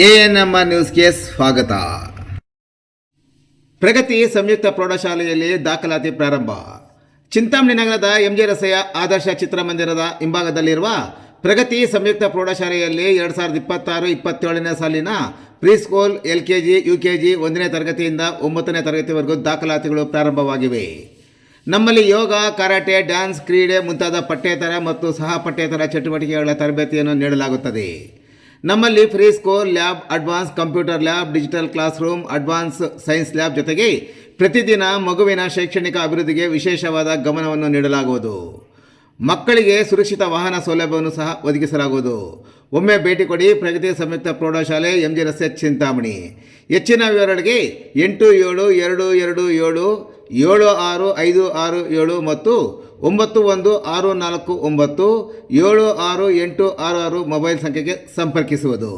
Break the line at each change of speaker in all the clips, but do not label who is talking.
ANM ನ್ಯೂಸ್ಗೆ ಸ್ವಾಗತ. ಪ್ರಗತಿ ಸಂಯುಕ್ತ ಪ್ರೌಢಶಾಲೆಯಲ್ಲಿ ದಾಖಲಾತಿ ಪ್ರಾರಂಭ. ಚಿಂತಾಮಣಿ ನಗರದ ಎಂಜೆ ರಸ್ತೆಯ ಆದರ್ಶ ಚಿತ್ರಮಂದಿರದ ಹಿಂಭಾಗದಲ್ಲಿರುವ ಪ್ರಗತಿ ಸಂಯುಕ್ತ ಪ್ರೌಢಶಾಲೆಯಲ್ಲಿ 2026-27ನೇ ಸಾಲಿನ ಪ್ರೀಸ್ಕೂಲ್, LKG, UKG 1ನೇ ತರಗತಿಯಿಂದ 9ನೇ ತರಗತಿವರೆಗೂ ದಾಖಲಾತಿಗಳು ಪ್ರಾರಂಭವಾಗಿವೆ. ನಮ್ಮಲ್ಲಿ ಯೋಗ, ಕರಾಟೆ, ಡ್ಯಾನ್ಸ್, ಕ್ರೀಡೆ ಮುಂತಾದ ಪಠ್ಯೇತರ ಮತ್ತು ಸಹ ಪಠ್ಯೇತರ ಚಟುವಟಿಕೆಗಳ ತರಬೇತಿಯನ್ನು ನೀಡಲಾಗುತ್ತದೆ. ನಮ್ಮಲ್ಲಿ free school lab, advance computer lab, digital class room, advance science lab ಜೊತೆಗೆ ಪ್ರತಿದಿನ ಮಗುವಿನ ಶೈಕ್ಷಣಿಕ ಅಭಿವೃದ್ಧಿಗೆ ವಿಶೇಷವಾದ ಗಮನವನ್ನು ನೀಡಲಾಗುವುದು. ಮಕ್ಕಳಿಗೆ ಸುರಕ್ಷಿತ ವಾಹನ ಸೌಲಭ್ಯವನ್ನು ಸಹ ಒದಗಿಸಲಾಗುವುದು. ಒಮ್ಮೆ ಭೇಟಿ ಕೊಡಿ. ಪ್ರಗತಿ ಸಂಯುಕ್ತ ಪ್ರೌಢಶಾಲೆ, ಎಂಜೆ ರಸ್ತೆ, ಚಿಂತಾಮಣಿ. ಹೆಚ್ಚಿನ ವಿವರಗಳಿಗೆ 8772776567 ಮತ್ತು 9164976866 ಮೊಬೈಲ್ ಸಂಖ್ಯೆಗೆ ಸಂಪರ್ಕಿಸುವುದು.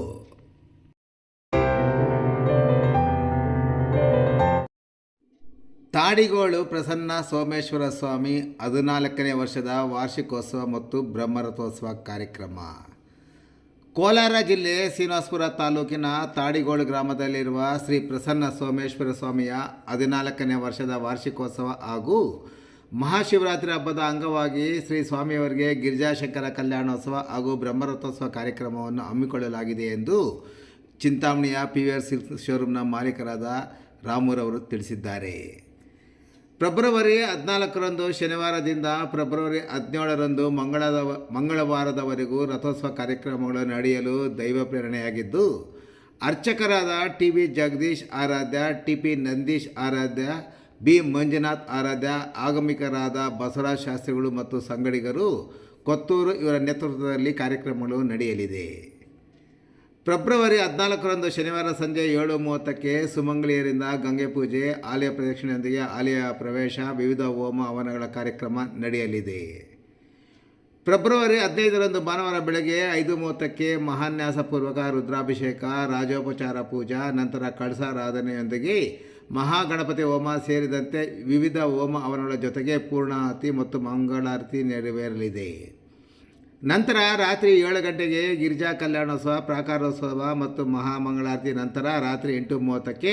ತಾಡಿಗೋಳು ಪ್ರಸನ್ನ ಸೋಮೇಶ್ವರ ಸ್ವಾಮಿ 14ನೇ ವರ್ಷದ ವಾರ್ಷಿಕೋತ್ಸವ ಮತ್ತು ಬ್ರಹ್ಮರಥೋತ್ಸವ ಕಾರ್ಯಕ್ರಮ. ಕೋಲಾರ ಜಿಲ್ಲೆ ಶ್ರೀನಿವಾಸಪುರ ತಾಲೂಕಿನ ತಾಡಿಗೋಳು ಗ್ರಾಮದಲ್ಲಿರುವ ಶ್ರೀ ಪ್ರಸನ್ನ ಸೋಮೇಶ್ವರ ಸ್ವಾಮಿಯ 14ನೇ ವರ್ಷದ ವಾರ್ಷಿಕೋತ್ಸವ ಹಾಗೂ ಮಹಾಶಿವರಾತ್ರಿ ಹಬ್ಬದ ಅಂಗವಾಗಿ ಶ್ರೀ ಸ್ವಾಮಿಯವರಿಗೆ ಗಿರಿಜಾಶಂಕರ ಕಲ್ಯಾಣೋತ್ಸವ ಹಾಗೂ ಬ್ರಹ್ಮರಥೋತ್ಸವ ಕಾರ್ಯಕ್ರಮವನ್ನು ಹಮ್ಮಿಕೊಳ್ಳಲಾಗಿದೆ ಎಂದು ಚಿಂತಾಮಣಿಯ PVR ಸಿಲ್ಕ್ ಶೋರೂಮ್ನ ಮಾಲೀಕರಾದ ರಾಮೂರವರು ತಿಳಿಸಿದ್ದಾರೆ. ಫೆಬ್ರವರಿ 14ರಂದು ಶನಿವಾರದಿಂದ ಫೆಬ್ರವರಿ 17ರಂದು ಮಂಗಳವಾರದವರೆಗೂ ರಥೋತ್ಸವ ಕಾರ್ಯಕ್ರಮಗಳು ನಡೆಯಲು ದೈವ ಪ್ರೇರಣೆಯಾಗಿದ್ದು, ಅರ್ಚಕರಾದ TB ಜಗದೀಶ್ ಆರಾಧ್ಯ, TP ನಂದೀಶ್ ಆರಾಧ್ಯ, B ಮಂಜುನಾಥ್ ಆರಾಧ್ಯ, ಆಗಮಿಕರಾದ ಬಸವರಾಜ ಶಾಸ್ತ್ರಿಗಳು ಮತ್ತು ಸಂಗಡಿಗರು ಕೊತ್ತೂರು ಇವರ ನೇತೃತ್ವದಲ್ಲಿ ಕಾರ್ಯಕ್ರಮಗಳು ನಡೆಯಲಿದೆ. ಫೆಬ್ರವರಿ 14ರಂದು ಶನಿವಾರ ಸಂಜೆ 7:30ಕ್ಕೆ ಸುಮಂಗಲಿಯರಿಂದ ಗಂಗೆ ಪೂಜೆ, ಆಲಯ ಪ್ರದಕ್ಷಿಣೆಯೊಂದಿಗೆ ಆಲಯ ಪ್ರವೇಶ, ವಿವಿಧ ಹೋಮ ಹವನಗಳ ಕಾರ್ಯಕ್ರಮ ನಡೆಯಲಿದೆ. ಫೆಬ್ರವರಿ 15ರಂದು ಭಾನುವಾರ ಬೆಳಗ್ಗೆ 5:30ಕ್ಕೆ ಮಹಾನ್ಯಾಸಪೂರ್ವಕ ರುದ್ರಾಭಿಷೇಕ, ರಾಜೋಪಚಾರ ಪೂಜಾ, ನಂತರ ಕಳಸಾರಾಧನೆಯೊಂದಿಗೆ ಮಹಾಗಣಪತಿ ಹೋಮ ಸೇರಿದಂತೆ ವಿವಿಧ ಹೋಮ ಹವನಗಳ ಜೊತೆಗೆ ಪೂರ್ಣಾರತಿ ಮತ್ತು ಮಂಗಳಾರತಿ ನೆರವೇರಲಿದೆ. ನಂತರ ರಾತ್ರಿ 7 ಗಂಟೆಗೆ ಗಿರಿಜಾ ಕಲ್ಯಾಣೋತ್ಸವ, ಪ್ರಾಕಾರೋತ್ಸವ ಮತ್ತು ಮಹಾಮಂಗಳಾರತಿ. ನಂತರ ರಾತ್ರಿ 8:30ಕ್ಕೆ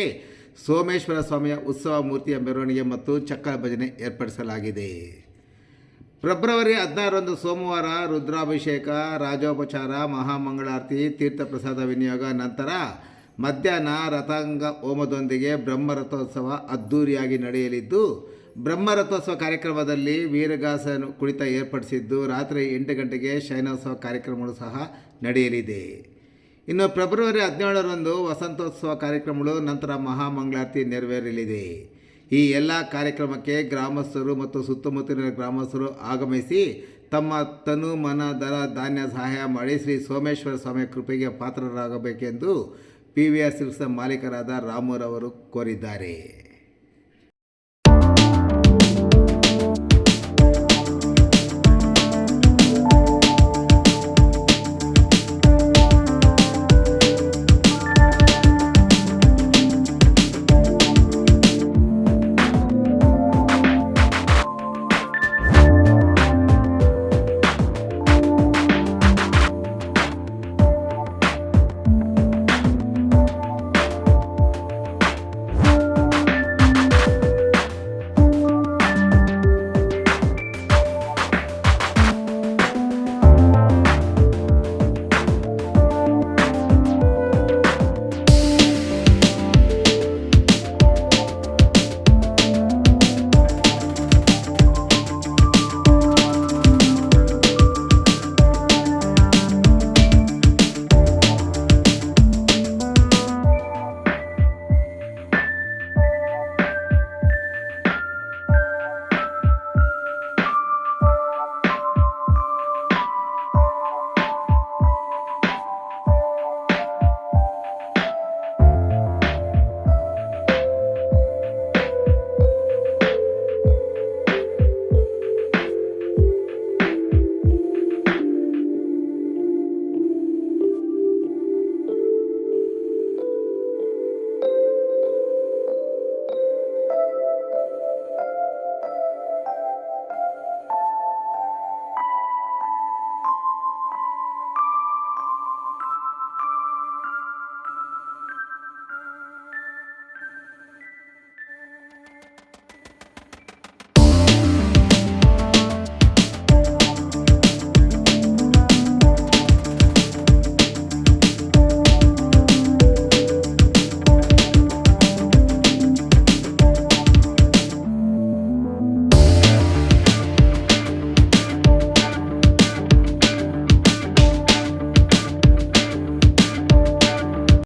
ಸೋಮೇಶ್ವರ ಸ್ವಾಮಿಯ ಉತ್ಸವ ಮೂರ್ತಿಯ ಮೆರವಣಿಗೆ ಮತ್ತು ಚಕ್ರ ಭಜನೆ ಏರ್ಪಡಿಸಲಾಗಿದೆ. ಫೆಬ್ರವರಿ 16ರಂದು ಸೋಮವಾರ ರುದ್ರಾಭಿಷೇಕ, ರಾಜೋಪಚಾರ, ಮಹಾಮಂಗಳಾರತಿ, ತೀರ್ಥಪ್ರಸಾದ ವಿನಿಯೋಗ, ನಂತರ ಮಧ್ಯಾಹ್ನ ರಥಾಂಗ ಹೋಮದೊಂದಿಗೆ ಬ್ರಹ್ಮರಥೋತ್ಸವ ಅದ್ಧೂರಿಯಾಗಿ ನಡೆಯಲಿದ್ದು, ಬ್ರಹ್ಮರಥೋತ್ಸವ ಕಾರ್ಯಕ್ರಮದಲ್ಲಿ ವೀರಗಾಸ ಕುಣಿತ ಏರ್ಪಡಿಸಿದ್ದು, ರಾತ್ರಿ 8 ಗಂಟೆಗೆ ಶಯನೋತ್ಸವ ಕಾರ್ಯಕ್ರಮಗಳು ಸಹ ನಡೆಯಲಿದೆ. ಇನ್ನು ಫೆಬ್ರವರಿ 17ರಂದು ವಸಂತೋತ್ಸವ ಕಾರ್ಯಕ್ರಮಗಳು, ನಂತರ ಮಹಾಮಂಗಳಾರತಿ ನೆರವೇರಲಿದೆ. ಈ ಎಲ್ಲ ಕಾರ್ಯಕ್ರಮಕ್ಕೆ ಗ್ರಾಮಸ್ಥರು ಮತ್ತು ಸುತ್ತಮುತ್ತಲಿನ ಗ್ರಾಮಸ್ಥರು ಆಗಮಿಸಿ ತಮ್ಮ ತನು, ಮನ, ಧನ, ಧಾನ್ಯ ಸಹಾಯ ಮಾಡಿ ಶ್ರೀ ಸೋಮೇಶ್ವರ ಸ್ವಾಮಿಯ ಕೃಪೆಗೆ ಪಾತ್ರರಾಗಬೇಕೆಂದು PVR ಸಿಲ್ಕ್ಸ್ನ ಮಾಲೀಕರಾದ ರಾಮೂರವರು ಕೋರಿದ್ದಾರೆ.